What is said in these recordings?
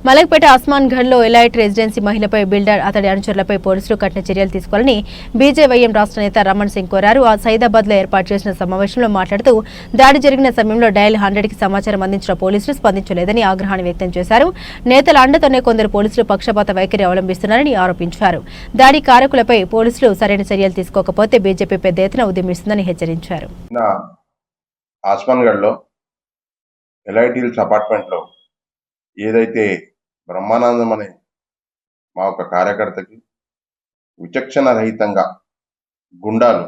Malakpet అస్మాన్ ఘడ్లో elite residency మహిళపై builder అతడి అనుచరులపై పోలీసులు కఠిన చర్యలు తీసుకోవాలని బీజేవైఎం రాష్ట్ర నేత రమణ్ సింగ్ కోరారు. సైదాబాద్ లో ఏర్పాటు చేసిన సమావేశంలో మాట్లాడుతూ దాడి జరిగిన సమయంలో డయల్ 100కి సమాచారం అందించిన పోలీసులు స్పందించలేదని ఆగ్రహాన్ని వ్యక్తం చేశారు. నేతల అండతోనే కొందరు పోలీసులు పక్షపాత వైఖరి అవలంబిస్తున్నారని ఆరోపించారు. దాడి కారకులపై పోలీసులు సరైన చర్యలు తీసుకోకపోతే బీజేపీ పెద్ద ఎత్తున ఉద్యమిస్తుందని హెచ్చరించారు. ఏదైతే బ్రహ్మానందం అనే మా ఒక కార్యకర్తకి విచక్షణ రహితంగా గుండాలు,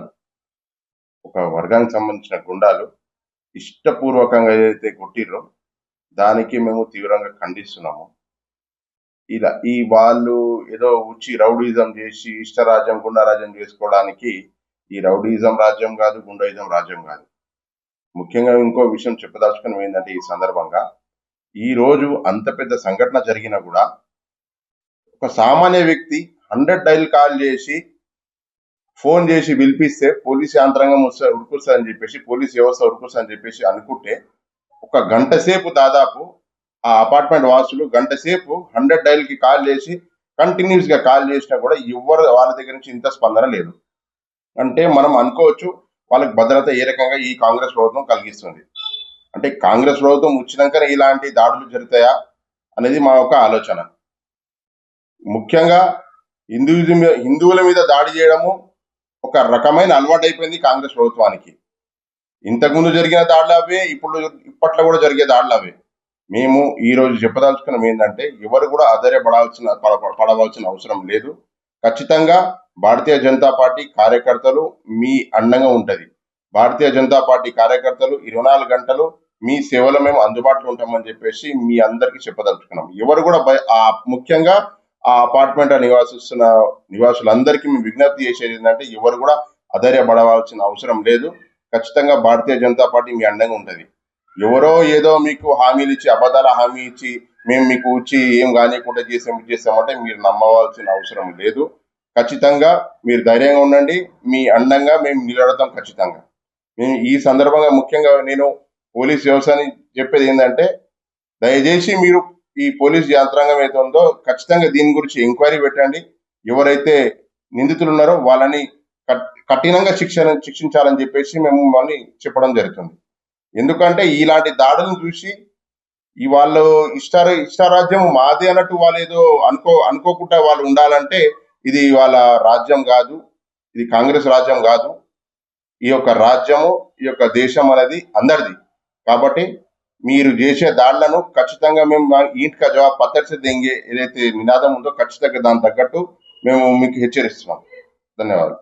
ఒక వర్గానికి సంబంధించిన గుండాలు ఇష్టపూర్వకంగా ఏదైతే కొట్టిర్రో దానికి మేము తీవ్రంగా ఖండిస్తున్నాము. ఇలా వాళ్ళు ఏదో వచ్చి రౌడీజం చేసి ఇష్టరాజ్యం గుండారాజ్యం చేసుకోవడానికి ఈ రౌడీజం రాజ్యం కాదు, గుండాయిజం రాజ్యం కాదు. ముఖ్యంగా ఇంకో విషయం చెప్పదలుచుకుని ఏంటంటే, ఈ సందర్భంగా ఈ రోజు అంత పెద్ద సంఘటన జరిగినా కూడా ఒక సామాన్య వ్యక్తి 100 డైల్ కాల్ చేసి ఫోన్ చేసి పిలిపిస్తే పోలీస్ యంత్రాంగం ఉరుకుస్తుందని చెప్పేసి, పోలీస్ వ్యవస్థ ఉరుకుస్తుందని చెప్పేసి అనుకుంటే, ఒక గంట సేపు దాదాపు ఆ అపార్ట్మెంట్ వాసులు గంట సేపు 100 డైల్ కి కాల్ చేసి కంటిన్యూస్ గా కాల్ చేసినా కూడా ఎవరు వాళ్ళ దగ్గర నుంచి ఇంత స్పందన లేదు. అంటే మనం అనుకోవచ్చు వాళ్ళకి భద్రత ఏ రకంగా ఈ కాంగ్రెస్ ప్రభుత్వం కలిగిస్తుంది. అంటే కాంగ్రెస్ ప్రభుత్వం వచ్చినాకనే ఇలాంటి దాడులు జరుగుతాయా అనేది మా యొక్క ఆలోచన. ముఖ్యంగా హిందువుల మీద దాడి చేయడము ఒక రకమైన అలవాటు అయిపోయింది కాంగ్రెస్ ప్రభుత్వానికి. ఇంతకుముందు జరిగిన దాడులు అవే, ఇప్పట్లో కూడా జరిగే దాడులు అవే. మేము ఈ రోజు చెప్పదలుచుకున్నాం ఏంటంటే, ఎవరు కూడా పడవలసిన అవసరం లేదు. ఖచ్చితంగా భారతీయ జనతా పార్టీ కార్యకర్తలు మీ అండగా ఉంటది. భారతీయ జనతా పార్టీ కార్యకర్తలు 24 గంటలు మీ సేవలో మేము అందుబాటులో ఉంటామని చెప్పేసి మీ అందరికీ చెప్పదలుచుకున్నాం. ఎవరు కూడా ముఖ్యంగా ఆ అపార్ట్మెంట్ నివాసిస్తున్న నివాసులందరికీ మేము విజ్ఞప్తి చేసేది ఏంటంటే, ఎవరు కూడా అధైర్యపడవలసిన అవసరం లేదు. ఖచ్చితంగా భారతీయ జనతా పార్టీ మీ అండగా ఉంటది. ఎవరో ఏదో మీకు హామీలు ఇచ్చి, అబద్ధాల హామీ ఇచ్చి మేము మీకు వచ్చి ఏం కానికుండా చేసామంటే మీరు నమ్మవలసిన అవసరం లేదు. ఖచ్చితంగా మీరు ధైర్యంగా ఉండండి. మీ అండంగా మేము నిలబడతాం. ఖచ్చితంగా మేము ఈ సందర్భంగా ముఖ్యంగా నేను పోలీస్ వ్యవస్థని చెప్పేది ఏంటంటే, దయచేసి మీరు ఈ పోలీస్ యంత్రాంగం అయితే ఉందో ఖచ్చితంగా దీని గురించి ఎంక్వైరీ పెట్టండి. ఎవరైతే నిందితులు ఉన్నారో వాళ్ళని కఠినంగా శిక్షించాలని చెప్పేసి మేము మళ్ళీ చెప్పడం జరుగుతుంది. ఎందుకంటే ఇలాంటి దాడులను చూసి వాళ్ళు ఇష్టారాజ్యం మాదే అన్నట్టు వాళ్ళు ఏదో అనుకోకుండా వాళ్ళు ఉండాలంటే ఇది వాళ్ళ రాజ్యం కాదు, ఇది కాంగ్రెస్ రాజ్యం కాదు. ఈ యొక్క రాజ్యము, ఈ యొక్క దేశం అనేది అందరిది. కాబట్టి మీరు చేసే దాడులను ఖచ్చితంగా మేము ఈంట్కా జవాబు పత్తర్సే దేంగే ఏదైతే నినాదం ఉందో ఖచ్చితంగా దాని తగ్గట్టు మేము మీకు హెచ్చరిస్తున్నాం. ధన్యవాదాలు.